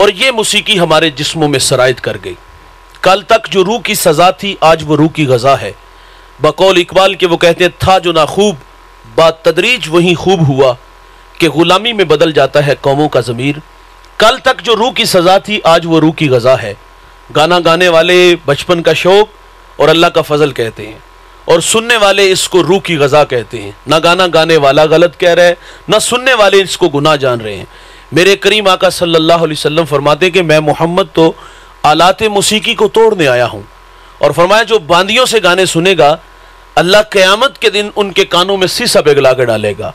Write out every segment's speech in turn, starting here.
اور یہ موسیقی ہمارے جسموں میں سرایت کر گئی. کل تک جو روح کی سزا تھی آج وہ روح کی غذا ہے. بقول اقبال کے وہ کہتے ہیں تھا جو ناخوب بات تدریج وہی خوب ہوا کہ غلامی میں بدل جاتا ہے قوموں کا ضمیر. کل تک جو روح کی سزا تھی آج وہ روح کی غذا ہے. گانا گانے والے بچپن کا شوق اور اللہ کا فضل کہتے ہیں اور سننے والے اس کو روح کی غذا کہتے ہیں. نہ گانا گانے والا غلط کہہ رہا ہے نہ سننے والے اس کو گناہ جان رہے ہیں. میرے کریم آقا صلی اللہ علیہ وسلم فرماتے ہیں کہ میں محمد تو آلات موسیقی کو توڑنے آیا ہوں. اور فرمایا جو باندیوں سے گانے سنے گا اللہ قیامت کے دن ان کے کانوں میں سیسا پگھلا کے ڈالے گا.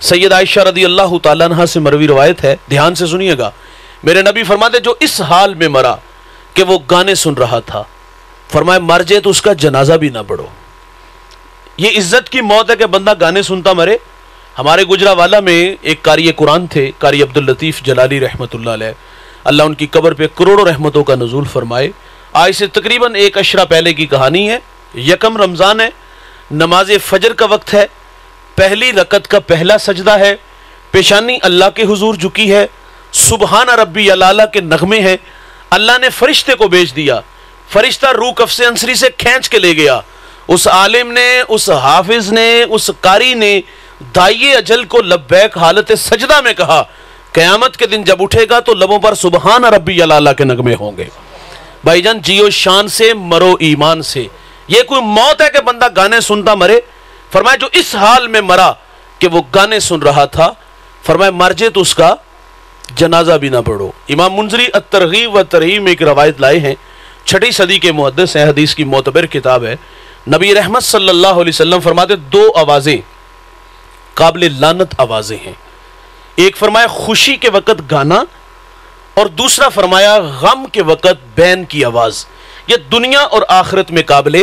سید عائشہ رضی اللہ تعالیٰ عنہ سے مروی روایت ہے, دھیان سے سنیے گا. میرے نبی فرماتے جو اس حال میں مرا کہ وہ گانے سن رہا تھا, فرمایا مر جائے تو اس کا جنازہ بھی نہ پڑھو. یہ عزت کی موت ہے کہ بندہ گانے سنتا مرے. ہمارے گجرانوالہ میں ایک قاری قرآن تھے, قاری عبداللطیف جلالی رحمۃ اللہ علیہ, اللہ ان کی قبر پہ کروڑوں رحمتوں کا نزول فرمائے. آج سے تقریباً 1 عشرہ پہلے کی کہانی ہے. یکم رمضان ہے, نماز فجر کا وقت ہے, پہلی رکعت کا پہلا سجدہ ہے, پیشانی اللہ کے حضور جھکی ہے, سبحان ربی الاعلیٰ کے نغمے ہیں. اللہ نے فرشتے کو بھیج دیا, فرشتہ روح قفس انصری سے کھینچ کے لے گیا. اس عالم نے, اس حافظ نے, اس قاری نے دائی اجل کو لبیک حالت سجدہ میں کہا. قیامت کے دن جب اٹھے گا تو لبوں پر سبحان ربی الاعلیٰ کے نغمے ہوں گے. بھائی جان جیو شان سے, مرو ایمان سے. یہ کوئی موت ہے کہ بندہ گانے سنتا مرے؟ فرمایا جو اس حال میں مرا کہ وہ گانے سن رہا تھا, فرمایا مر جائے تو اس کا جنازہ بھی نہ پڑھو. امام منذری الترغیب و ترہیب میں ایک روایت لائے ہیں, 6ٹھی صدی کے محدث ہیں, حدیث کی معتبر کتاب ہے. نبی رحمت صلی اللہ علیہ وسلم فرماتے 2 آوازیں قابل لعنت آوازیں ہیں. ایک فرمایا خوشی کے وقت گانا, اور دوسرا فرمایا غم کے وقت بین کی آواز. یہ دنیا اور آخرت میں قابل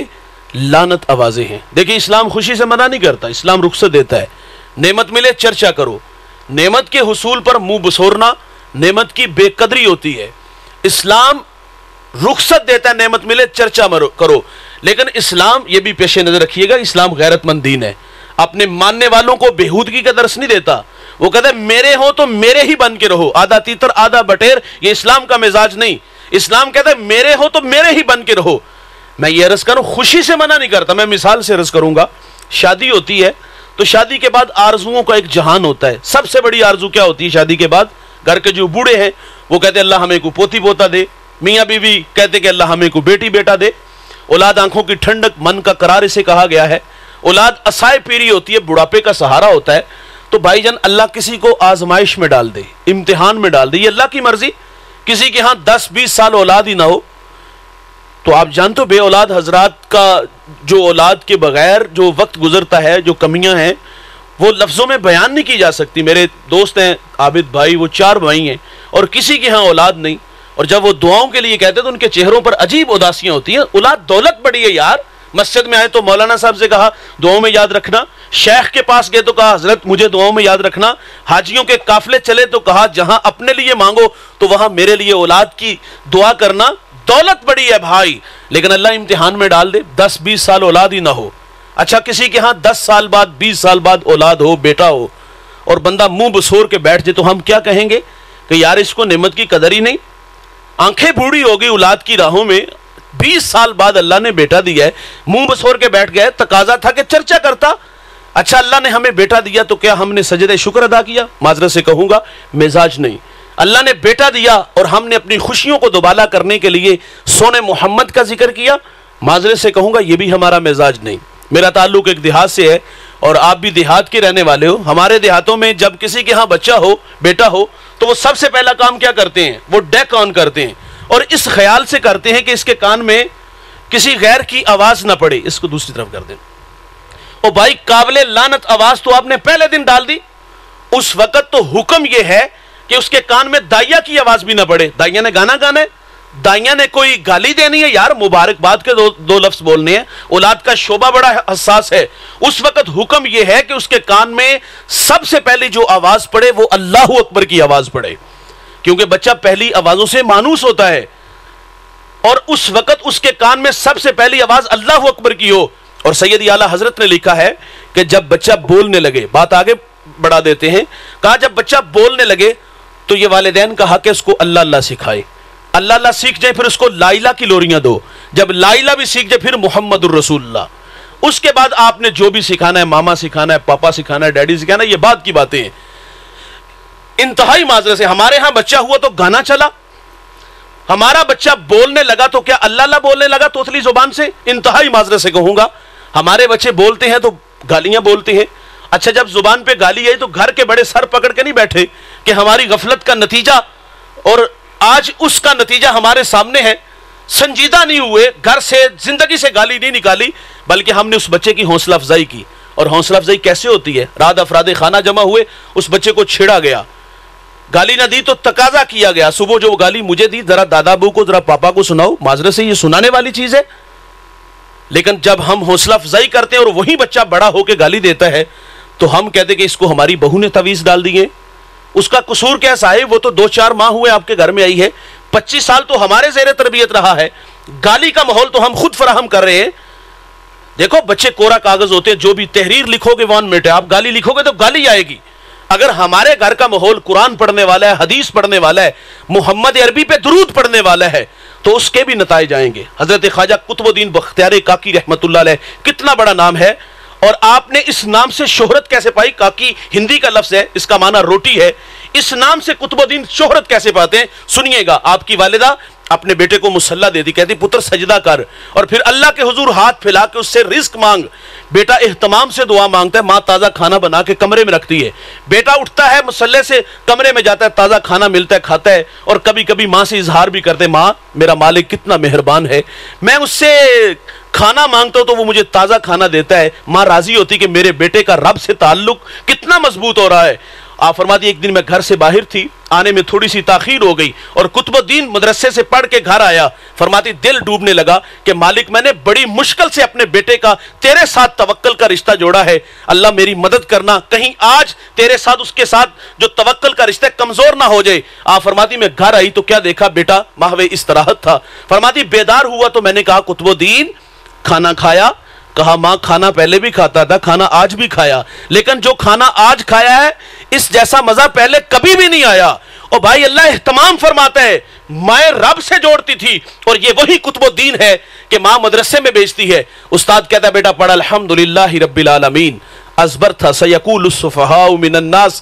لعنت آوازیں ہیں. دیکھیں اسلام خوشی سے منع نہیں کرتا, اسلام رخصت دیتا ہے. نعمت ملے چرچا کرو, نعمت کے حصول پر منہ بسورنا نعمت کی بے قدری ہوتی ہے. اسلام رخصت دیتا ہے, نعمت ملے چرچا کرو, لیکن اسلام یہ بھی پیش نظر رکھیے گا, اسلام غیرت مند دین ہے. اپنے ماننے والوں کو بےہودگی کا درس نہیں دیتا. وہ کہتا ہے میرے ہو تو میرے ہی بن کے رہو, آدھا تیتر آدھا بٹیر. یہ اسلام کا مزاج نہیں. اسلام کہتا ہے میرے ہو تو میرے ہی بن کے رہو. میں یہ عرض کروں, خوشی سے منع نہیں کرتا. میں مثال سے عرض کروں گا, شادی ہوتی ہے تو شادی کے بعد آرزوؤں کا ایک جہان ہوتا ہے. سب سے بڑی آرزو کیا ہوتی ہے شادی کے بعد؟ گھر کے جو بوڑھے ہیں وہ کہتے ہیں اللہ ہمیں کو پوتی پوتا دے. میاں بیوی کہتے کہ اللہ ہمیں کو بیٹی بیٹا دے. اولاد آنکھوں کی ٹھنڈک, من کا قرار اسے کہا گیا ہے. اولاد اسائے پیری ہوتی ہے, بڑھاپے کا سہارا ہوتا ہے. تو بھائی جان اللہ کسی کو آزمائش میں ڈال دے, امتحان میں ڈال دے, یہ اللہ کی مرضی. کسی کے ہاں 10-20 سال اولاد ہی نہ ہو تو آپ جانتے ہو بے اولاد حضرات کا جو اولاد کے بغیر جو وقت گزرتا ہے, جو کمیاں ہیں وہ لفظوں میں بیان نہیں کی جا سکتی. میرے دوست ہیں عابد بھائی, وہ 4 بھائی ہیں اور کسی کے ہاں اولاد نہیں, اور جب وہ دعاؤں کے لیے کہتے ہیں تو ان کے چہروں پر عجیب اداسیاں ہوتی ہیں. اولاد دولت بڑی ہے یار. مسجد میں آئے تو مولانا صاحب سے کہا دعاؤں میں یاد رکھنا, شیخ کے پاس گئے تو کہا حضرت مجھے دعاؤں میں یاد رکھنا, حاجیوں کے قافلے چلے تو کہا جہاں اپنے لیے مانگو تو وہاں میرے لیے اولاد کی دعا کرنا. دولت بڑی ہے بھائی, لیکن اللہ امتحان میں ڈال دے, 10-20 سال اولاد ہی نہ ہو. اچھا کسی کے ہاں 10 سال بعد 20 سال بعد اولاد ہو, بیٹا ہو, اور بندہ منہ بسور کے بیٹھ جائے تو ہم کیا کہیں گے کہ یار اس کو نعمت کی قدر ہی نہیں. آنکھیں بوڑھی ہو گئی اولاد کی راہوں میں, 20 سال بعد اللہ نے بیٹا دیا ہے, منہ بسور کے بیٹھ گئے. تقاضا تھا کہ چرچا کرتا. اچھا اللہ نے ہمیں بیٹا دیا تو کیا ہم نے سجدہ شکر ادا کیا؟ معذرت سے کہوں گا مزاج نہیں. اللہ نے بیٹا دیا اور ہم نے اپنی خوشیوں کو دوبالا کرنے کے لیے سونے محمد کا ذکر کیا. معذرت سے کہوں گا یہ بھی ہمارا مزاج نہیں. میرا تعلق ایک دیہات سے ہے اور آپ بھی دیہات کے رہنے والے ہو. ہمارے دیہاتوں میں جب کسی کے ہاں بچہ ہو, بیٹا ہو, تو وہ سب سے پہلا کام کیا کرتے ہیں؟ وہ ڈیک آن کرتے ہیں اور اس خیال سے کرتے ہیں کہ اس کے کان میں کسی غیر کی آواز نہ پڑے. اس کو دوسری طرف کر دیں. اور بھائی قابل لعنت آواز تو آپ نے پہلے دن ڈال دی. اس وقت تو حکم یہ ہے کہ اس کے کان میں دائیا کی آواز بھی نہ پڑے. دائیا نے گانا گانا ہے, دائیا نے کوئی گالی دینی ہے یار, مبارکباد کے دو لفظ بولنے ہیں. اولاد کا شعبہ بڑا حساس ہے. اس وقت حکم یہ ہے کہ اس کے کان میں سب سے پہلی جو آواز پڑے وہ اللہ اکبر کی آواز پڑے, کیونکہ بچہ پہلی آوازوں سے مانوس ہوتا ہے. اور اس وقت اس کے کان میں سب سے پہلی آواز اللہ اکبر کی ہو. اور سید اعلیٰ حضرت نے لکھا ہے کہ جب بچہ بولنے لگے, بات آگے بڑھا دیتے ہیں, کہا جب بچہ بولنے لگے تو یہ والدین کا حق ہے اس کو اللہ اللہ سکھائے، اللہ اللہ سیکھ جائے، پھر اس کو لا الہ کی لوریاں دو، جب لا الہ بھی سیکھ جائے پھر محمد الرسول اللہ، اس کے بعد آپ نے جو بھی سکھانا ہے، ماما سکھانا ہے، پاپا سکھانا ہے، ڈیڈی سکھانا ہے، یہ بات کی باتیں ہیں۔ انتہائی معذرت سے ہمارے ہاں بچہ ہوا تو گانا چلا، ہمارا بچہ بولنے لگا تو کیا اللہ اللہ بولنے لگا توتلی زبان سے؟ انتہائی معذرت سے کہوں گا، ہمارے بچے بولتے ہیں تو گالیاں بولتے ہیں۔ اچھا جب زبان پہ گالی آئی تو گھر کے بڑے سر پکڑ کے نہیں بیٹھے کہ ہماری غفلت کا نتیجہ اور آج اس کا نتیجہ ہمارے سامنے ہے، سنجیدہ نہیں ہوئے، گھر سے زندگی سے گالی نہیں نکالی، بلکہ ہم نے اس بچے کی حوصلہ افزائی کی۔ اور حوصلہ افزائی کیسے ہوتی ہے؟ رات افراد خانہ جمع ہوئے، اس بچے کو چھیڑا گیا، گالی نہ دی تو تقاضا کیا گیا، صبح جو گالی مجھے دی ذرا دادا ابو کو ذرا پاپا کو سناؤ، معذرت سے یہ سنانے والی چیز ہے؟ لیکن جب ہم حوصلہ افزائی کرتے ہیں اور وہی بچہ بڑا ہو کے گالی دیتا ہے تو ہم کہتے کہ اس کو ہماری بہو نے تعویذ ڈال دیے، اس کا قصور کیا صاحب؟ وہ تو 2-4 ماہ ہوئے آپ کے گھر میں آئی ہے، 25 سال تو ہمارے زیر تربیت رہا ہے، گالی کا ماحول تو ہم خود فراہم کر رہے ہیں۔ دیکھو بچے کورا کاغذ ہوتے ہیں، جو بھی تحریر لکھو گے 1 منٹ ہے، آپ گالی لکھو گے تو گالی آئے گی۔ اگر ہمارے گھر کا ماحول قرآن پڑھنے والا ہے، حدیث پڑھنے والا ہے، محمد عربی پہ درود پڑھنے والا ہے تو اس کے بھی نتائج آئیں گے۔ حضرت خواجہ قطب الدین بختیار کاکی رحمت اللہ علیہ، کتنا بڑا نام ہے، اور آپ نے اس نام سے شہرت کیسے پائی؟ کاکی ہندی کا لفظ ہے، اس کا معنی روٹی ہے، اس نام سے قطب الدین شہرت کیسے پاتے ہیں؟ سنیے گا، آپ کی والدہ اپنے بیٹے کو مصلی دیتی، کہتی پتر سجدہ کر، اور پھر اللہ کے حضور ہاتھ پھیلا کے اس سے رزق مانگ۔ بیٹا اہتمام سے دعا مانگتا ہے، ماں تازہ کھانا بنا کے کمرے میں رکھتی ہے، بیٹا اٹھتا ہے مصلی سے کمرے میں جاتا ہے، تازہ کھانا ملتا ہے کھاتا ہے، اور کبھی کبھی ماں سے اظہار بھی کرتے، ماں میرا مالک کتنا مہربان ہے، میں اس سے کھانا مانگتا ہوں تو وہ مجھے تازہ کھانا دیتا ہے۔ ماں راضی ہوتی کہ میرے بیٹے کا رب سے تعلق کتنا مضبوط ہو رہا ہے۔ آپ فرماتی ایک دن میں گھر سے باہر تھی، آنے میں تھوڑی سی تاخیر ہو گئی اور قطب الدین مدرسے سے پڑھ کے گھر آیا، فرماتی دل ڈوبنے لگا کہ مالک میں نے بڑی مشکل سے اپنے بیٹے کا تیرے ساتھ توکل کا رشتہ جوڑا ہے، اللہ میری مدد کرنا، کہیں آج تیرے ساتھ اس کے ساتھ جو توکل کا رشتہ کمزور نہ ہو جائے۔ آپ فرماتی میں گھر آئی تو کیا دیکھا؟ بیٹا محو استراحت تھا۔ فرماتی بیدار ہوا تو میں نے کہا قطب الدین کھانا کھایا؟ کہا ماں کھانا پہلے بھی کھاتا تھا، کھانا آج بھی کھایا، لیکن جو کھانا آج کھایا ہے اس جیسا مزہ پہلے کبھی بھی نہیں آیا۔ اور بھائی اللہ اہتمام فرماتا ہے، ماں رب سے جوڑتی تھی، اور یہ وہی قطب الدین ہے کہ ماں مدرسے میں بیچتی ہے۔ استاد کہتا ہے بیٹا پڑھ الحمدللہ رب العالمین، ازبرتھ سیقول السفہاء من الناس،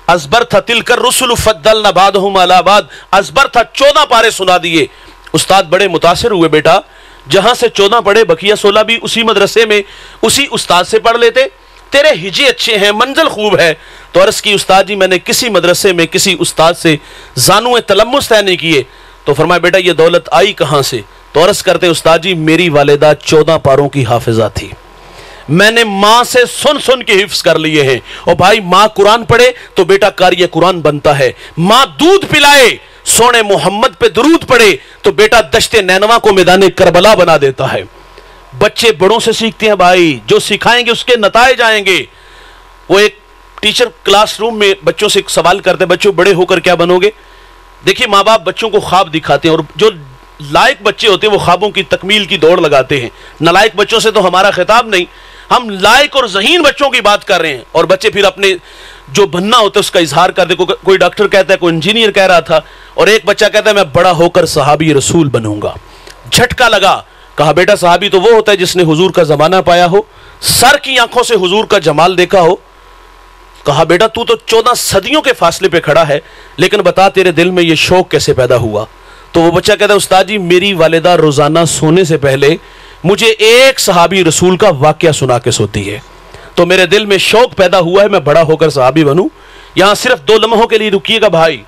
ازبرتھ تلک الرسل فضلنا بعضهم علی بعض، ازبرتھ 14 پارے سنا دیے۔ استاد بڑے متاثر ہوئے، بیٹا جہاں سے 14 پڑھے بقیہ 16 بھی اسی مدرسے میں اسی استاد سے پڑھ لیتے، تیرے ہجے اچھے ہیں، منزل خوب ہے۔ تو عرض کی استاد جی میں نے کسی مدرسے میں کسی استاد سے زانوِ تلمس طے نہیں کیے۔ تو فرمایا بیٹا یہ دولت آئی کہاں سے؟ تو عرض کرتے استاد جی میری والدہ 14 پاروں کی حافظہ تھی، میں نے ماں سے سن سن کے حفظ کر لیے ہیں۔ اور بھائی ماں قرآن پڑھے تو بیٹا قاری قرآن بنتا ہے، ماں دودھ پلائے سونے محمد پہ درود پڑے تو بیٹا دشت نینوا کو میدان کربلا بنا دیتا ہے۔ بچے بڑوں سے سیکھتے ہیں بھائی، جو سکھائیں گے اس کے نتائج آئیں گے۔ وہ ایک ٹیچر کلاس روم میں بچوں سے سوال کرتے ہیں بچوں بڑے ہو کر کیا بنو گے؟ دیکھیے ماں باپ بچوں کو خواب دکھاتے ہیں، اور جو لائق بچے ہوتے ہیں وہ خوابوں کی تکمیل کی دوڑ لگاتے ہیں۔ نالائق بچوں سے تو ہمارا خطاب نہیں، ہم لائق اور ذہین بچوں کی بات کر رہے ہیں، اور بچے پھر اپنے جو بننا ہوتا ہے اس کا اظہار کرتے، کوئی ڈاکٹر کہتا ہے، کوئی انجینئر کہہ رہا تھا، اور ایک بچہ کہتا ہے میں بڑا ہو کر صحابی رسول بنوں گا۔ جھٹکا لگا، کہا بیٹا صحابی تو وہ ہوتا ہے جس نے حضور کا زمانہ پایا ہو، سر کی آنکھوں سے حضور کا جمال دیکھا ہو۔ کہا بیٹا تو 14 صدیوں کے فاصلے پہ کھڑا ہے، لیکن بتا تیرے دل میں یہ شوق کیسے پیدا ہوا؟ تو وہ بچہ کہتا ہے استاد جی میری والدہ روزانہ سونے سے پہلے مجھے ایک صحابی رسول کا واقعہ سنا کے سوتی ہے، تو میرے دل میں شوق پیدا ہوا ہے میں بڑا ہو کر صحابی بنوں۔ یہاں صرف 2 لمحوں کے لیے رکیے گا بھائی،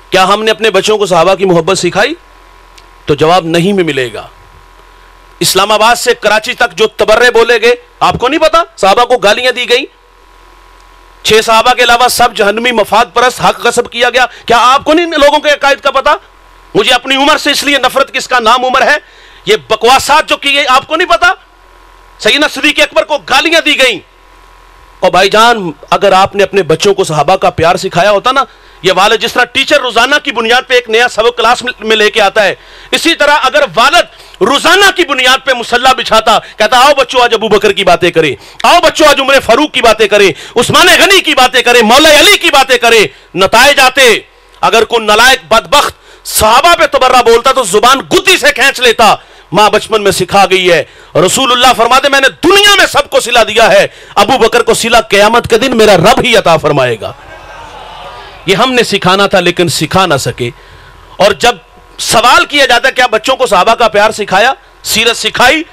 کیا ہم نے اپنے بچوں کو صحابہ کی محبت سکھائی؟ تو جواب نہیں میں ملے گا۔ اسلام آباد سے کراچی تک جو تبرے بولے گئے، آپ کو نہیں پتا صحابہ کو گالیاں دی گئی، 6 صحابہ کے علاوہ سب جہنمی، مفاد پرست، حق غصب کیا گیا، کیا آپ کو نہیں لوگوں کے عقائد کا پتا؟ مجھے اپنی عمر سے اس لیے نفرت کس کا نام عمر ہے، یہ بکواسات جو کی گئی آپ کو نہیں پتا؟ سیدنا صدیق اکبر کو گالیاں دی گئیں۔ اور بھائی جان اگر آپ نے اپنے بچوں کو صحابہ کا پیار سکھایا ہوتا نا، یہ والد جس طرح ٹیچر روزانہ کی بنیاد پہ ایک نیا سبق کلاس میں لے کے آتا ہے، اسی طرح اگر والد روزانہ کی بنیاد پہ مصلی بچھاتا، کہتا آؤ بچوں آج ابو بکر کی باتیں کریں، آؤ بچوں آج عمر فاروق کی باتیں کریں، عثمان غنی کی باتیں کریں، مولا علی کی باتیں کریں، نتائج آتے۔ اگر کوئی نلائق بدبخت صحابہ پہ تبرہ بولتا تو زبان گدی سے کھینچ لیتا. ماں بچپن میں سکھا گئی ہے. رسول اللہ فرماتے میں نے دنیا میں سب کو صلہ دیا ہے, ابو بکر کو صلہ قیامت کے دن میرا رب ہی عطا فرمائے گا. یہ ہم نے سکھانا تھا لیکن سکھا نہ سکے. اور جب سوال کیا جاتا ہے کیا بچوں کو صحابہ کا پیار سکھایا, سیرت سکھائی,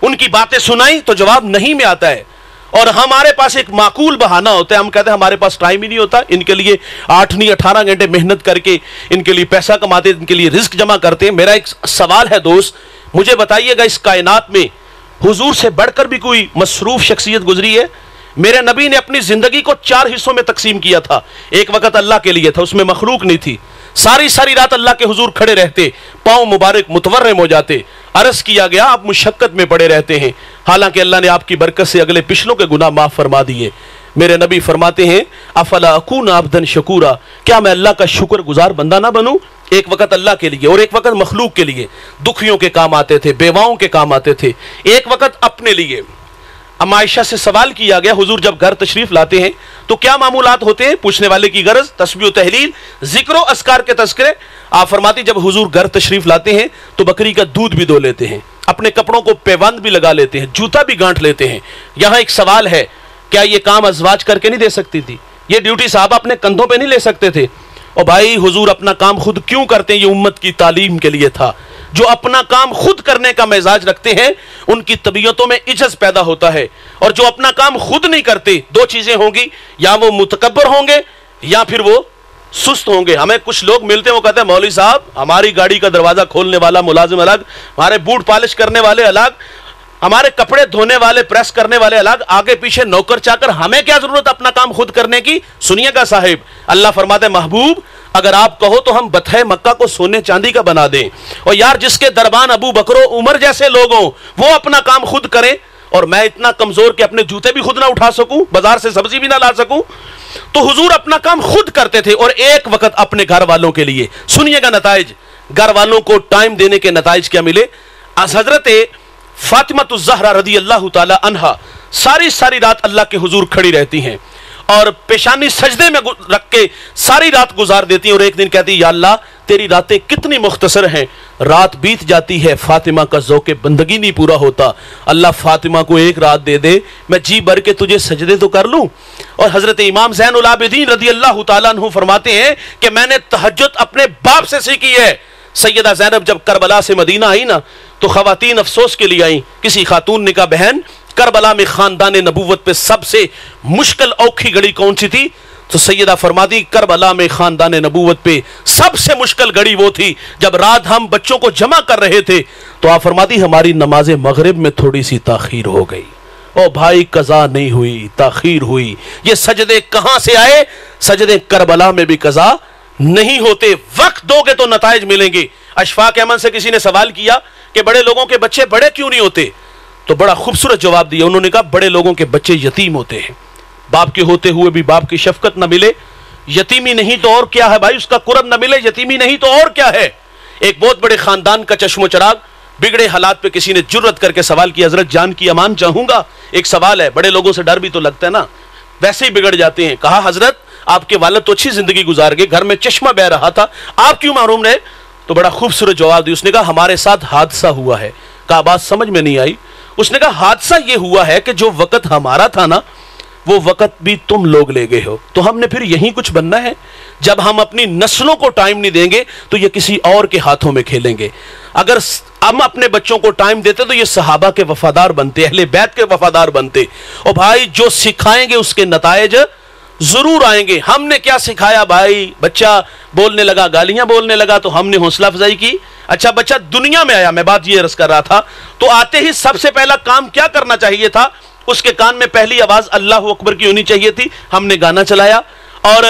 ان کی باتیں سنائی, تو جواب نہیں میں آتا ہے. اور ہمارے پاس ایک معقول بہانہ ہوتا ہے, ہم کہتے ہیں ہمارے پاس ٹائم ہی نہیں ہوتا. ان کے لیے 8 نہیں 18 گھنٹے محنت کر کے ان کے لیے پیسہ کماتے, ان کے لیے رزق جمع کرتے ہیں. میرا ایک سوال ہے دوست, مجھے بتائیے گا اس کائنات میں حضور سے بڑھ کر بھی کوئی مصروف شخصیت گزری ہے؟ میرے نبی نے اپنی زندگی کو 4 حصوں میں تقسیم کیا تھا. ایک وقت اللہ کے لیے تھا, اس میں مخلوق نہیں تھی. ساری رات اللہ کے حضور کھڑے رہتے, پاؤں مبارک متورم ہو جاتے. عرض کیا گیا آپ مشقت میں پڑے رہتے ہیں, حالانکہ اللہ نے آپ کی برکت سے اگلے پچھلوں کے گناہ معاف فرما دیے. میرے نبی فرماتے ہیں افلا اکون عبدا شکورا, کیا میں اللہ کا شکر گزار بندہ نہ بنوں؟ ایک وقت اللہ کے لیے اور ایک وقت مخلوق کے لیے. دکھیوں کے کام آتے تھے, بیواؤں کے کام آتے تھے, ایک وقت اپنے لیے. اما عائشہ سے سوال کیا گیا حضور جب گھر تشریف لاتے ہیں تو کیا معمولات ہوتے ہیں؟ پوچھنے والے کی غرض تسبیح و تحلیل, ذکر و اذکار کے تذکرے. آپ فرماتی جب حضور گھر تشریف لاتے ہیں تو بکری کا دودھ بھی دو لیتے ہیں, اپنے کپڑوں کو پیوند بھی لگا لیتے ہیں, جوتا بھی گانٹ لیتے ہیں. یہاں ایک سوال ہے, کیا یہ کام ازواج کر کے نہیں دے سکتی تھی؟ یہ ڈیوٹی صحابہ اپنے کندھوں پہ نہیں لے سکتے تھے؟ اور بھائی حضور اپنا کام خود کیوں کرتے ہیں؟ یہ امت کی تعلیم کے لیے تھا. جو اپنا کام خود کرنے کا مزاج رکھتے ہیں ان کی طبیعتوں میں عجز پیدا ہوتا ہے, اور جو اپنا کام خود نہیں کرتے, 2 چیزیں ہوں گی, یا وہ متکبر ہوں گے یا پھر وہ سست ہوں گے. ہمیں کچھ لوگ ملتے ہیں وہ کہتے ہیں مولوی صاحب ہماری گاڑی کا دروازہ کھولنے والا ملازم الگ, ہمارے بوٹ پالش کرنے والے الگ, ہمارے کپڑے دھونے والے پریس کرنے والے الگ, آگے پیچھے نوکر چاکر, ہمیں کیا ضرورت اپنا کام خود کرنے کی؟ سنیے گا صاحب, اللہ فرماتے محبوب اگر آپ کہو تو ہم بتھے مکہ کو سونے چاندی کا بنا دیں. اور یار جس کے دربان ابو بکر و عمر جیسے لوگ ہوں وہ اپنا کام خود کریں, اور میں اتنا کمزور کہ اپنے جوتے بھی خود نہ اٹھا سکوں, بازار سے سبزی بھی نہ لا سکوں. تو حضور اپنا کام خود کرتے تھے اور ایک وقت اپنے گھر والوں کے لیے. سنیے گا نتائج, گھر والوں کو ٹائم دینے کے نتائج کیا ملے. حضرت فاطمہ الزہرا رضی اللہ تعالی عنہا ساری رات اللہ کے حضور کھڑی رہتی ہیں اور پیشانی سجدے میں رکھ کے ساری رات گزار دیتی ہیں. اور ایک دن کہتی یا اللہ تیری راتیں کتنی مختصر ہیں, رات بیت جاتی ہے فاطمہ کا ذوق بندگی نہیں پورا ہوتا. اللہ فاطمہ کو ایک رات دے دے, میں جی بھر کے تجھے سجدے تو کر لوں. اور حضرت امام زین العابدین رضی اللہ تعالیٰ عنہ فرماتے ہیں کہ میں نے تہجد اپنے باپ سے سیکھی ہے. سیدہ زینب جب کربلا سے مدینہ آئی نا تو خواتین افسوس کے لیے آئیں. کسی خاتون نے کہا بہن کربلا میں خاندان نبوت پہ سب سے مشکل اوکھی گھڑی کون سی تھی؟ تو سیدہ فرماتی کربلا میں خاندان نبوت پہ سب سے مشکل گھڑی وہ تھی جب رات ہم بچوں کو جمع کر رہے تھے تو آپ فرماتی ہماری نماز مغرب میں تھوڑی سی تاخیر ہو گئی. او بھائی قضا نہیں ہوئی, تاخیر ہوئی. یہ سجدے کہاں سے آئے؟ سجدے کربلا میں بھی قضا نہیں ہوتے. وقت دو گے تو نتائج ملیں گے. اشفاق احمد سے کسی نے سوال کیا کہ بڑے لوگوں کے بچے بڑے کیوں نہیں ہوتے؟ تو بڑا خوبصورت جواب دیا. انہوں نے کہا بڑے لوگوں کے بچے یتیم ہوتے ہیں, باپ کے ہوتے ہوئے بھی باپ کی شفقت نہ ملے. یتیمی نہیں تو اور کیا ہے بھائی, اس کا قرب نہ ملے, یتیمی نہیں تو اور کیا ہے. ایک بہت بڑے خاندان کا چشم و چراغ بگڑے حالات پہ کسی نے جرت کر کے سوال کیا حضرت جان کی امان چاہوں گا. ایک سوال ہے, بڑے لوگوں سے ڈر بھی تو لگتا ہے نا, ویسے ہی بگڑ جاتے ہیں. کہا حضرت آپ کے والد تو اچھی زندگی گزار گئے, گھر میں چشمہ بہ رہا تھا, آپ کیوں محروم رہے؟ تو بڑا خوبصورت جواب دیا. اس نے کہا ہمارے ساتھ حادثہ ہوا ہے. کہا بات سمجھ میں نہیں آئی. اس نے کہا حادثہ یہ ہوا ہے کہ جو وقت ہمارا تھا نا وہ وقت بھی تم لوگ لے گئے ہو, تو ہم نے پھر یہیں کچھ بننا ہے. جب ہم اپنی نسلوں کو ٹائم نہیں دیں گے تو یہ کسی اور کے ہاتھوں میں کھیلیں گے. اگر ہم اپنے بچوں کو ٹائم دیتے تو یہ صحابہ کے وفادار بنتے, اہل بیت کے وفادار بنتے. اور بھائی جو سکھائیں گے اس کے نتائج ضرور آئیں گے. ہم نے کیا سکھایا بھائی؟ بچہ بولنے لگا, گالیاں بولنے لگا تو ہم نے حوصلہ افزائی کی. اچھا بچہ دنیا میں آیا, میں بات یہ عرض کر رہا تھا, تو آتے ہی سب سے پہلا کام کیا کرنا چاہیے تھا؟ اس کے کان میں پہلی آواز اللہ اکبر کی ہونی چاہیے تھی. ہم نے گانا چلایا. اور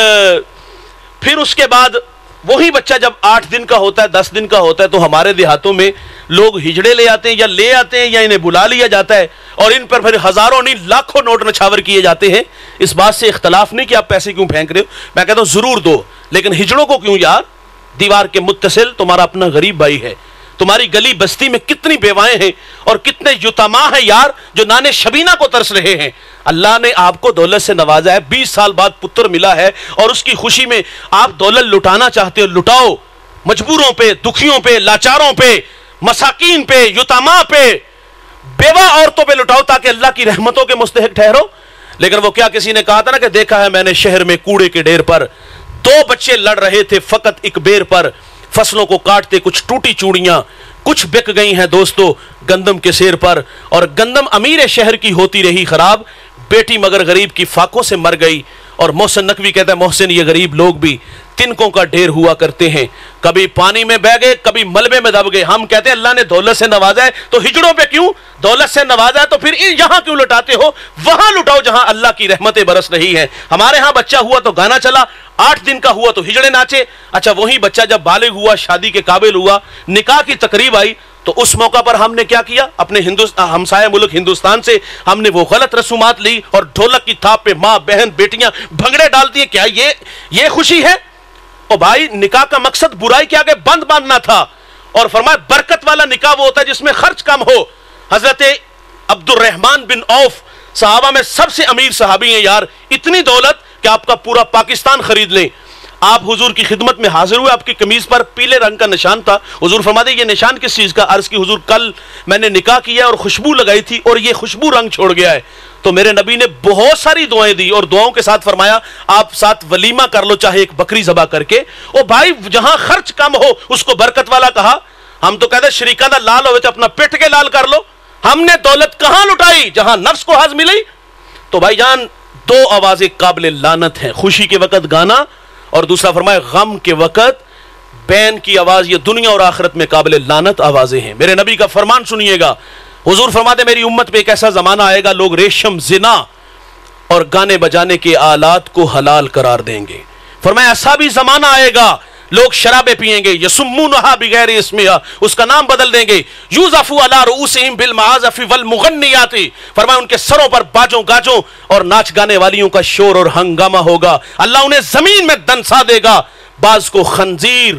پھر اس کے بعد وہی بچہ جب 8 دن کا ہوتا ہے, 10 دن کا ہوتا ہے, تو ہمارے دیہاتوں میں لوگ ہجڑے لے آتے ہیں یا لے آتے ہیں یا انہیں بلا لیا جاتا ہے اور ان پر پھر ہزاروں نہیں لاکھوں نوٹ نچھاور کیے جاتے ہیں. اس بات سے اختلاف نہیں کہ آپ پیسے کیوں پھینک رہے ہو, میں کہتا ہوں ضرور دو, لیکن ہجڑوں کو کیوں یار؟ دیوار کے متصل تمہارا اپنا غریب بھائی ہے, تمہاری گلی بستی میں کتنی بیوائیں ہیں اور کتنے یتاما ہیں یار جو نانے شبینہ کو ترس رہے ہیں. اللہ نے آپ کو دولت سے نوازا ہے, 20 سال بعد پتر ملا ہے اور اس کی خوشی میں آپ دولت لٹانا چاہتے ہو, لٹاؤ. مجبوروں پہ, دکھیوں پہ, لاچاروں پہ, مساکین پہ, یتاما پہ, بیوہ عورتوں پہ لٹاؤ تاکہ اللہ کی رحمتوں کے مستحق ٹھہرو. لیکن وہ کیا کسی نے کہا تھا نا کہ دیکھا ہے میں نے شہر میں کوڑے کے ڈھیر پر 2 بچے لڑ رہے تھے فقط ایک بیر پر, فصلوں کو کاٹتے کچھ ٹوٹی چوڑیاں, کچھ بک گئی ہیں دوستو گندم کے سیر پر, اور گندم امیر شہر کی ہوتی رہی خراب, بیٹی مگر غریب کی فاقوں سے مر گئی. اور محسن نقوی کہتا ہے محسن یہ غریب لوگ بھی تنکوں کا ڈھیر ہوا کرتے ہیں, کبھی پانی میں بہ گئے کبھی ملبے میں دب گئے. ہم کہتے ہیں اللہ نے دولت سے نوازا ہے تو ہجڑوں پہ کیوں, دولت سے نوازا ہے تو پھر یہاں کیوں لٹاتے ہو, وہاں لٹاؤ جہاں اللہ کی رحمتیں برس رہی ہیں. ہمارے ہاں بچہ ہوا تو گانا چلا, 8 دن کا ہوا تو ہجڑے ناچے. اچھا وہی بچہ جب بالغ ہوا, شادی کے قابل ہوا, نکاح کی تقریب آئی, تو اس موقع پر ہم نے کیا کیا, اپنے ہمسایہ ملک ہندوستان سے ہم نے وہ غلط رسومات لی اور ڈھولک کی تھاپ پہ ماں بہن بیٹیاں بھنگڑے ڈالتی ہیں. کیا یہ خوشی ہے؟ او بھائی نکاح کا مقصد برائی کے آگے بند باندھنا تھا, اور فرمایا برکت والا نکاح وہ ہوتا ہے جس میں خرچ کم ہو. حضرت عبد الرحمن بن عوف صحابہ میں سب سے امیر صحابی ہیں یار, اتنی دولت کہ آپ کا پورا پاکستان خرید لیں. آپ حضور کی خدمت میں حاضر ہوئے, آپ کی قمیض پر پیلے رنگ کا نشان تھا. حضور فرماتے یہ نشان کس چیز کا؟ عرض کی حضور کل میں نے نکاح کیا اور خوشبو لگائی تھی اور یہ خوشبو رنگ چھوڑ گیا ہے. تو میرے نبی نے بہت ساری دعائیں دی اور دعاؤں کے ساتھ فرمایا آپ ساتھ ولیمہ کر لو, چاہے ایک بکری ذبح کر کے. او بھائی جہاں خرچ کم ہو اس کو برکت والا کہا. ہم تو کہتے شریکہ دا لال ہوئے تو اپنا پٹ کے لال کر لو. ہم نے دولت کہاں لٹائی؟ جہاں نفس کو حاض ملی. تو بھائی جان 2 آوازیں قابل لعنت ہیں, خوشی کے وقت گانا اور دوسرا فرمایا غم کے وقت بین کی آواز. یہ دنیا اور آخرت میں قابل لعنت آوازیں ہیں. میرے نبی کا فرمان سنیے گا, حضور فرماتے میری امت پہ ایک ایسا زمانہ آئے گا لوگ ریشم, زنا اور گانے بجانے کے آلات کو حلال قرار دیں گے. فرمایا ایسا بھی زمانہ آئے گا لوگ شرابیں پیئیں گے, یسمونہا بغیر اسمہا, اس کا نام بدل دیں گے, یوزفو علی رؤوسہم بالمعازف والمغنیات, فرمایا ان کے سروں پر باجوں گاجوں اور ناچ گانے والیوں کا شور اور ہنگامہ ہوگا. اللہ انہیں زمین میں دنسا دے گا, بعض کو خنزیر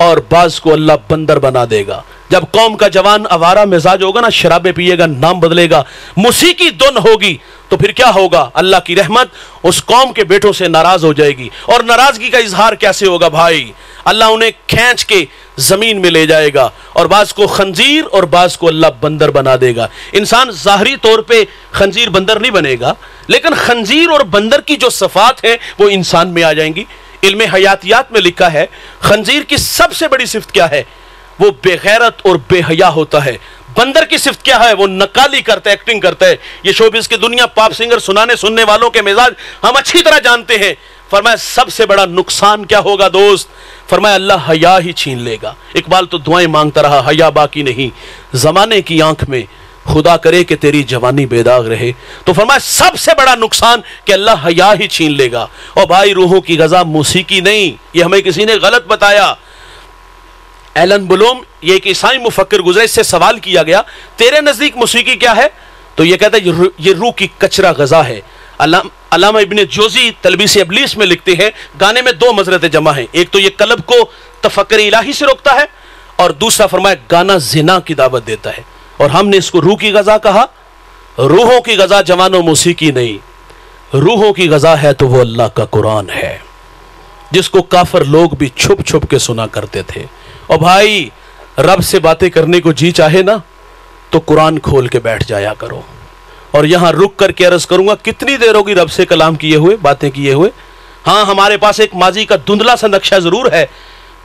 اور بعض کو اللہ بندر بنا دے گا. جب قوم کا جوان آوارہ مزاج ہوگا نا, شرابیں پیے گا, نام بدلے گا, موسیقی دن ہوگی, تو پھر کیا ہوگا؟ اللہ کی رحمت اس قوم کے بیٹوں سے ناراض ہو جائے گی. اور ناراضگی کا اظہار کیسے ہوگا بھائی؟ اللہ انہیں کھینچ کے زمین میں لے جائے گا اور بعض کو خنزیر اور بعض کو اللہ بندر بنا دے گا. انسان ظاہری طور پہ خنزیر بندر نہیں بنے گا, لیکن خنزیر اور بندر کی جو صفات ہیں وہ انسان میں آ جائیں گی. علم حیاتیات میں لکھا ہے خنزیر کی سب سے بڑی صفت کیا ہے؟ وہ بے غیرت اور بے حیا ہوتا ہے. بندر کی صفت کیا ہے؟ وہ نقالی کرتا ہے, ایکٹنگ کرتا ہے. یہ شوبز کی دنیا, پاپ سنگر, سننے والوں کے مزاج ہم اچھی طرح جانتے ہیں. فرمایا سب سے بڑا نقصان کیا ہوگا دوست؟ فرمایا اللہ حیا ہی چھین لے گا. اقبال تو دعائیں مانگتا رہا, حیا باقی نہیں زمانے کی آنکھ میں, خدا کرے کہ تیری جوانی بے داغ رہے. تو فرمایا سب سے بڑا نقصان کہ اللہ حیا ہی چھین لے گا. اور بھائی روحوں کی غذا موسیقی نہیں, یہ ہمیں کسی نے غلط بتایا. ایلن بلوم یہ ایک عیسائی مفکر گزرے, اس سے سوال کیا گیا تیرے نزدیک موسیقی کیا ہے؟ تو یہ کہتا ہے یہ روح کی کچرا غذا ہے. علامہ ابن جوزی تلبیس ابلیس میں لکھتے ہیں گانے میں 2 مضرتیں جمع ہیں. ایک تو یہ قلب کو تفکر الہی سے روکتا ہے, اور دوسرا فرمایا گانا زنا کی دعوت دیتا ہے. اور ہم نے اس کو روح کی غذا کہا. روحوں کی غذا جوانوں موسیقی نہیں, روحوں کی غذا ہے تو وہ اللہ کا قرآن ہے جس کو کافر لوگ بھی چھپ چھپ کے سنا کرتے تھے. اور بھائی رب سے باتیں کرنے کو جی چاہے نا تو قرآن کھول کے بیٹھ جایا کرو. اور یہاں رک کر کے عرض کروں گا کتنی دیر ہوگی رب سے کلام کیے ہوئے, باتیں کیے ہوئے. ہاں ہمارے پاس ایک ماضی کا دھندلا سا نقشہ ضرور ہے,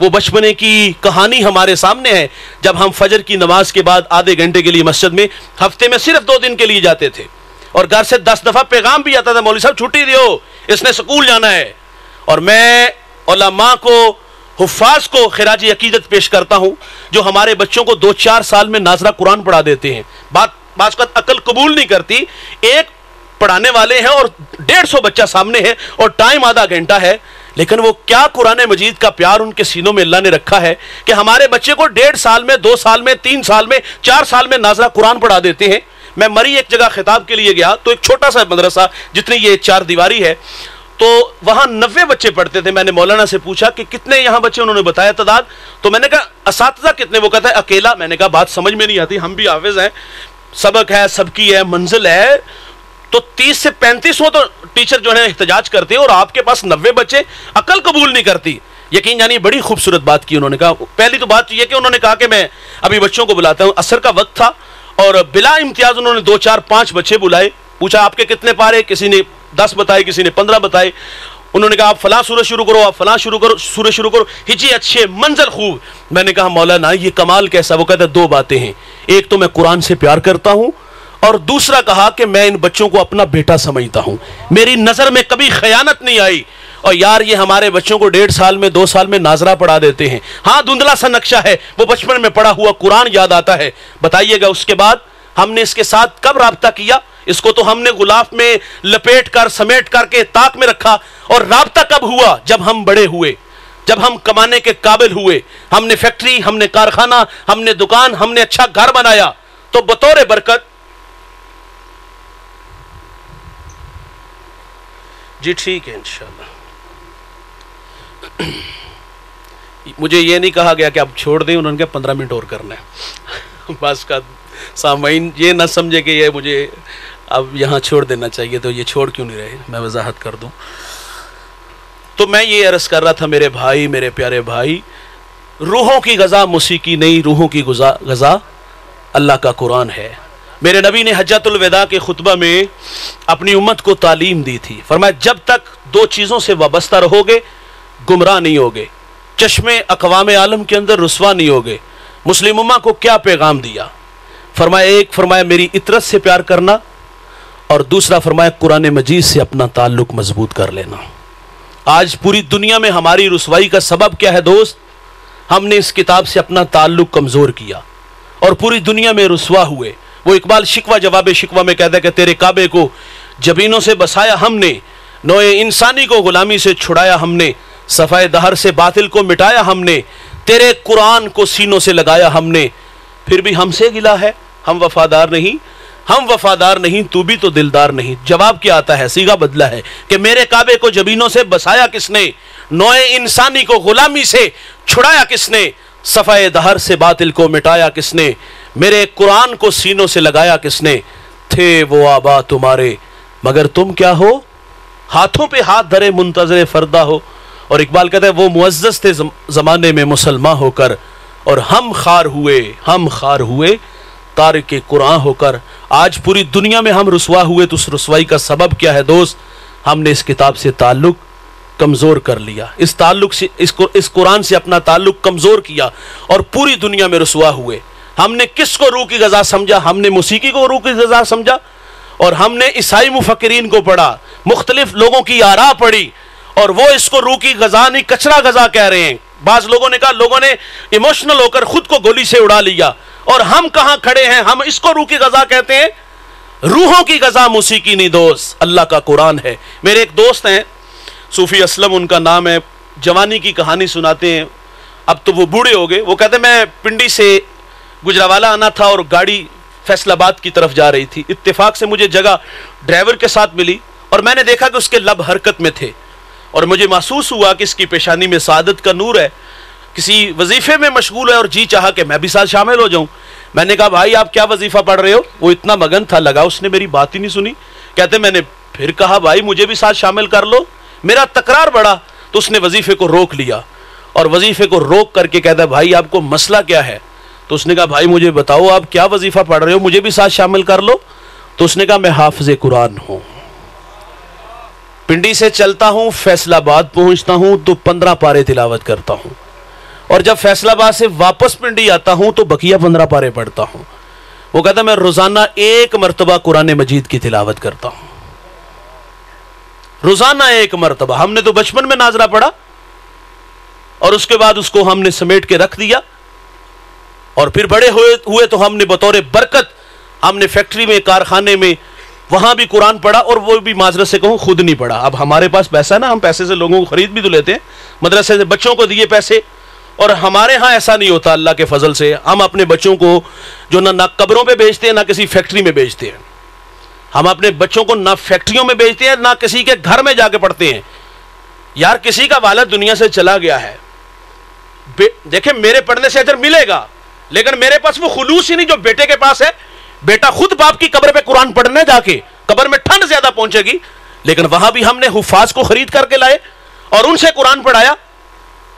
وہ بچپنے کی کہانی ہمارے سامنے ہے جب ہم فجر کی نماز کے بعد آدھے گھنٹے کے لیے مسجد میں ہفتے میں صرف 2 دن کے لیے جاتے تھے, اور گھر سے 10 دفعہ پیغام بھی آتا تھا مولوی صاحب چھٹی دیو, اس نے سکول جانا ہے. اور میں علماء کو, حفاظ کو خراج عقیدت پیش کرتا ہوں جو ہمارے بچوں کو 2-4 سال میں ناظرہ قرآن پڑھا دیتے ہیں. بعض کا عقل قبول نہیں کرتی, ایک پڑھانے والے ہیں اور 150 بچہ سامنے ہے اور ٹائم آدھا گھنٹہ ہے, لیکن وہ کیا قرآن مجید کا پیار ان کے سینوں میں اللہ نے رکھا ہے کہ ہمارے بچے کو 1.5 سال میں, 2 سال میں, 3 سال میں, 4 سال میں ناظرہ قرآن پڑھا دیتے ہیں. میں مری ایک جگہ خطاب کے لیے گیا تو ایک چھوٹا سا مدرسہ جتنی یہ 4 دیواری ہے, تو وہاں 90 بچے پڑھتے تھے. میں نے مولانا سے پوچھا کہ کتنے یہاں بچے, انہوں نے بتایا تعداد. تو میں نے کہا اساتذہ کتنے؟ وہ کہتا ہے اکیلا. میں نے کہا بات سمجھ میں نہیں آتی, ہم بھی حافظ ہیں, سبق ہے, سب کی ہے, منزل ہے, تو 30 سے 35 تو ٹیچر جو ہے احتجاج کرتے ہیں, اور آپ کے پاس 90 بچے, عقل قبول نہیں کرتی. یقین جانی بڑی خوبصورت بات کی انہوں نے. کہا پہلی تو بات یہ کہ انہوں نے کہا کہ میں ابھی بچوں کو بلاتا ہوں. عصر کا وقت تھا اور بلا امتیاز انہوں نے 2 4 5 بچے بلائے. پوچھا آپ کے کتنے پارے؟ کسی نے 10 بتائے, کسی نے 15 بتائے. انہوں نے کہا آپ فلاں سورہ شروع کرو, آپ فلاں سورہ شروع کرو. ہجی اچھے, منظر خوب. میں نے کہا مولانا یہ کمال کیسا؟ وہ کہتا ہے 2 باتیں ہیں, ایک تو میں قرآن سے پیار کرتا ہوں, اور دوسرا کہا کہ میں ان بچوں کو اپنا بیٹا سمجھتا ہوں, میری نظر میں کبھی خیانت نہیں آئی. اور یار یہ ہمارے بچوں کو 1.5 سال میں 2 سال میں ناظرہ پڑھا دیتے ہیں. ہاں دھندلا سا نقشہ ہے, وہ بچپن میں پڑھا ہوا قرآن یاد آتا ہے. بتائیے گا اس کے بعد ہم نے اس کے ساتھ کب رابطہ کیا؟ اس کو تو ہم نے غلاف میں لپیٹ کر سمیٹ کر کے طاق میں رکھا. اور رابطہ کب ہوا؟ جب ہم بڑے ہوئے, جب ہم کمانے کے قابل ہوئے, ہم نے فیکٹری, ہم نے کارخانہ, ہم نے دکان, ہم نے اچھا گھر بنایا. تو بطور برکت جی ٹھیک ہے انشاءاللہ. مجھے یہ نہیں کہا گیا کہ آپ چھوڑ دیں, انہوں نے کہا 15 منٹ اور کرنا ہے. بس کا سامعین یہ نہ سمجھے کہ یہ مجھے اب یہاں چھوڑ دینا چاہیے, تو یہ چھوڑ کیوں نہیں رہے, میں وضاحت کر دوں. تو میں یہ عرض کر رہا تھا میرے بھائی, میرے پیارے بھائی, روحوں کی غذا موسیقی نہیں, روحوں کی غذا اللہ کا قرآن ہے. میرے نبی نے حجۃ الوداع کے خطبہ میں اپنی امت کو تعلیم دی تھی. فرمایا جب تک 2 چیزوں سے وابستہ رہو گے گمراہ نہیں ہوگے, چشمے اقوام عالم کے اندر رسوا نہیں ہوگے. مسلم امہ کو کیا پیغام دیا؟ فرمایا ایک, فرمایا میری اطرت سے پیار کرنا, اور دوسرا فرمایا قرآن مجید سے اپنا تعلق مضبوط کر لینا. آج پوری دنیا میں ہماری رسوائی کا سبب کیا ہے دوست؟ ہم نے اس کتاب سے اپنا تعلق کمزور کیا اور پوری دنیا میں رسوا ہوئے. وہ اقبال شکوہ جواب شکوہ میں کہتا ہے کہ تیرے کعبے کو جبینوں سے بسایا ہم نے, نوع انسانی کو غلامی سے چھڑایا ہم نے, صفائے دہر سے باطل کو مٹایا ہم نے, تیرے قرآن کو سینوں سے لگایا ہم نے. پھر بھی ہم سے گلا ہے, ہم وفادار نہیں, ہم وفادار نہیں, تو بھی تو دلدار نہیں. جواب کیا آتا ہے, صیغہ بدلا ہے کہ میرے کعبے کو جبینوں سے بسایا کس نے, نوع انسانی کو غلامی سے چھڑایا کس نے, صفائے دہر سے باطل کو مٹایا کس نے, میرے قرآن کو سینوں سے لگایا کس نے. تھے وہ آبا تمہارے مگر تم کیا ہو, ہاتھوں پہ ہاتھ دھرے منتظر فردا ہو. اور اقبال کہتا ہے وہ معزز تھے زمانے میں مسلمان ہو کر, اور ہم خار ہوئے تارک قرآن ہو کر. آج پوری دنیا میں ہم رسوا ہوئے, تو اس رسوائی کا سبب کیا ہے دوست؟ ہم نے اس کتاب سے تعلق کمزور کر لیا, اس تعلق سے اس قرآن سے اپنا تعلق کمزور کیا, اور پوری دنیا میں رسوا ہوئے. ہم نے کس کو روح کی غذا سمجھا؟ ہم نے موسیقی کو روح کی غذا سمجھا, اور ہم نے عیسائی مفکرین کو پڑھا, مختلف لوگوں کی آراء پڑھی, اور وہ اس کو روح کی غذا نہیں کچرا غذا کہہ رہے ہیں. بعض لوگوں نے کہا لوگوں نے ایموشنل ہو کر خود کو گولی سے اڑا لیا, اور ہم کہاں کھڑے ہیں, ہم اس کو روح کی غذا کہتے ہیں. روحوں کی غذا موسیقی نہیں دوست, اللہ کا قرآن ہے. میرے ایک دوست ہیں صوفی اسلم ان کا نام ہے, جوانی کی کہانی سناتے ہیں. اب تو وہ بوڑھے ہو گئے. وہ کہتے ہیں میں پنڈی سے گجراوالا آنا تھا اور گاڑی فیصل آباد کی طرف جا رہی تھی. اتفاق سے مجھے جگہ ڈرائیور کے ساتھ ملی, اور میں نے دیکھا کہ اس کے لب حرکت میں تھے, اور مجھے محسوس ہوا کہ اس کی پیشانی میں سعادت کا نور ہے, کسی وظیفے میں مشغول ہے, اور جی چاہا کہ میں بھی ساتھ شامل ہو جاؤں. میں نے کہا بھائی آپ کیا وظیفہ پڑھ رہے ہو؟ وہ اتنا مگن تھا, لگا اس نے میری بات ہی نہیں سنی. کہتے میں نے پھر کہا بھائی مجھے بھی ساتھ شامل کر لو. میرا تکرار بڑھا تو اس نے وظیفے کو روک لیا, اور وظیفے کو روک کر کے کہتا ہے بھائی آپ کو مسئلہ کیا ہے؟ تو اس نے کہا بھائی مجھے بتاؤ آپ کیا وظیفہ پڑھ رہے ہو, مجھے بھی ساتھ شامل کر لو. تو اس نے کہا میں حافظ قرآن ہوں, پنڈی سے چلتا ہوں فیصل آباد پہنچتا ہوں تو 15 پارے تلاوت کرتا ہوں, اور جب فیصل آباد سے واپس پنڈی آتا ہوں تو بقیہ 15 پارے پڑھتا ہوں. وہ کہتا ہے میں روزانہ 1 مرتبہ قرآن مجید کی تلاوت کرتا ہوں, روزانہ 1 مرتبہ. ہم نے تو بچپن میں ناظرہ پڑھا, اور اس کے بعد اس کو ہم نے سمیٹ کے رکھ دیا, اور پھر بڑے ہوئے تو ہم نے بطور برکت ہم نے فیکٹری میں, کارخانے میں, وہاں بھی قرآن پڑھا, اور وہ بھی معذرت سے کہوں خود نہیں پڑھا. اب ہمارے پاس پیسہ ہے نا, ہم پیسے سے لوگوں کو خرید بھی تو لیتے ہیں, مدرسے سے بچوں کو دیے پیسے. اور ہمارے ہاں ایسا نہیں ہوتا, اللہ کے فضل سے ہم اپنے بچوں کو جو نہ قبروں پہ بیچتے ہیں نہ کسی فیکٹری میں بیچتے ہیں. ہم اپنے بچوں کو نہ فیکٹریوں میں بھیجتے ہیں، نہ کسی کے گھر میں جا کے پڑھتے ہیں. یار کسی کا والد دنیا سے چلا گیا ہے، دیکھیں میرے پڑھنے سے اجر ملے گا، لیکن میرے پاس وہ خلوص ہی نہیں جو بیٹے کے پاس ہے. بیٹا خود باپ کی قبر پہ قرآن پڑھنے جا کے، قبر میں ٹھنڈ زیادہ پہنچے گی، لیکن وہاں بھی ہم نے حفاظ کو خرید کر کے لائے اور ان سے قرآن پڑھایا.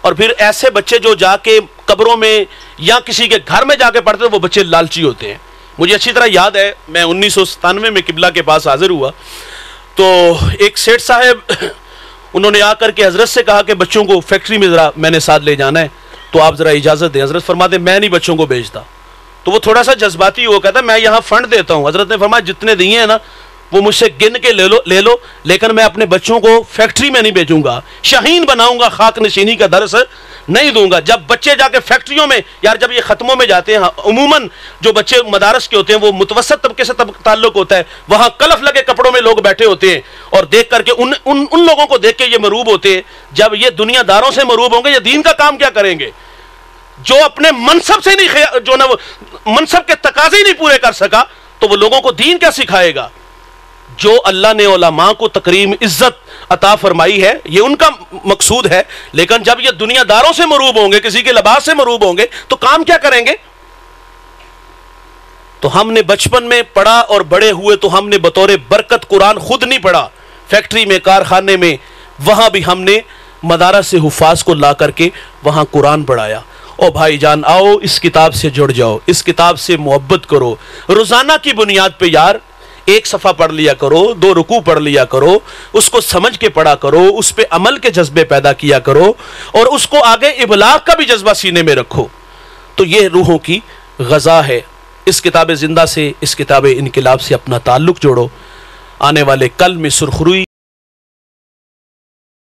اور پھر ایسے بچے جو جا کے قبروں میں یا کسی کے گھر میں جا کے پڑھتے ہیں، وہ بچے لالچی ہوتے ہیں. مجھے اچھی طرح یاد ہے، میں 1997 میں قبلہ کے پاس حاضر ہوا تو ایک سیٹھ صاحب انہوں نے آ کر کے حضرت سے کہا کہ بچوں کو فیکٹری میں ذرا میں نے ساتھ لے جانا ہے، تو آپ ذرا اجازت دیں. حضرت فرماتے میں نہیں بچوں کو بھیجتا. تو وہ تھوڑا سا جذباتی ہو کہتا میں یہاں فنڈ دیتا ہوں. حضرت نے فرمایا جتنے دیے ہیں نا وہ مجھ سے گن کے لے لو، لیکن میں اپنے بچوں کو فیکٹری میں نہیں بھیجوں گا، شاہین بناؤں گا، خاک نشینی کا درس نہیں دوں گا. جب بچے جا کے فیکٹریوں میں، یار جب یہ ختموں میں جاتے ہیں، عموماً جو بچے مدارس کے ہوتے ہیں وہ متوسط طبقے سے تعلق ہوتا ہے، وہاں کلف لگے کپڑوں میں لوگ بیٹھے ہوتے ہیں اور دیکھ کر کے ان لوگوں کو دیکھ کے یہ مروب ہوتے ہیں. جب یہ دنیا داروں سے مروب ہوں گے، یہ دین کا کام کیا کریں گے؟ جو اپنے منصب سے نہیں، جو نا منصب کے تقاضے ہی نہیں پورے کر سکا، تو وہ لوگوں کو دین کیا سکھائے گا؟ جو اللہ نے علماء کو تکریم عزت عطا فرمائی ہے یہ ان کا مقصود ہے، لیکن جب یہ دنیا داروں سے مروب ہوں گے، کسی کے لباس سے مروب ہوں گے، تو کام کیا کریں گے؟ تو ہم نے بچپن میں پڑھا اور بڑے ہوئے تو ہم نے بطور برکت قرآن خود نہیں پڑھا. فیکٹری میں، کارخانے میں، وہاں بھی ہم نے مدارس سے حفاظ کو لا کر کے وہاں قرآن پڑھایا. او بھائی جان آؤ اس کتاب سے جڑ جاؤ، اس کتاب سے محبت کرو. روزانہ کی بنیاد پہ یار ایک صفحہ پڑھ لیا کرو، 2 رکوع پڑھ لیا کرو، اس کو سمجھ کے پڑھا کرو، اس پہ عمل کے جذبے پیدا کیا کرو اور اس کو آگے ابلاغ کا بھی جذبہ سینے میں رکھو. تو یہ روحوں کی غذا ہے. اس کتاب زندہ سے، اس کتاب انقلاب سے اپنا تعلق جوڑو. آنے والے کل میں سرخروئی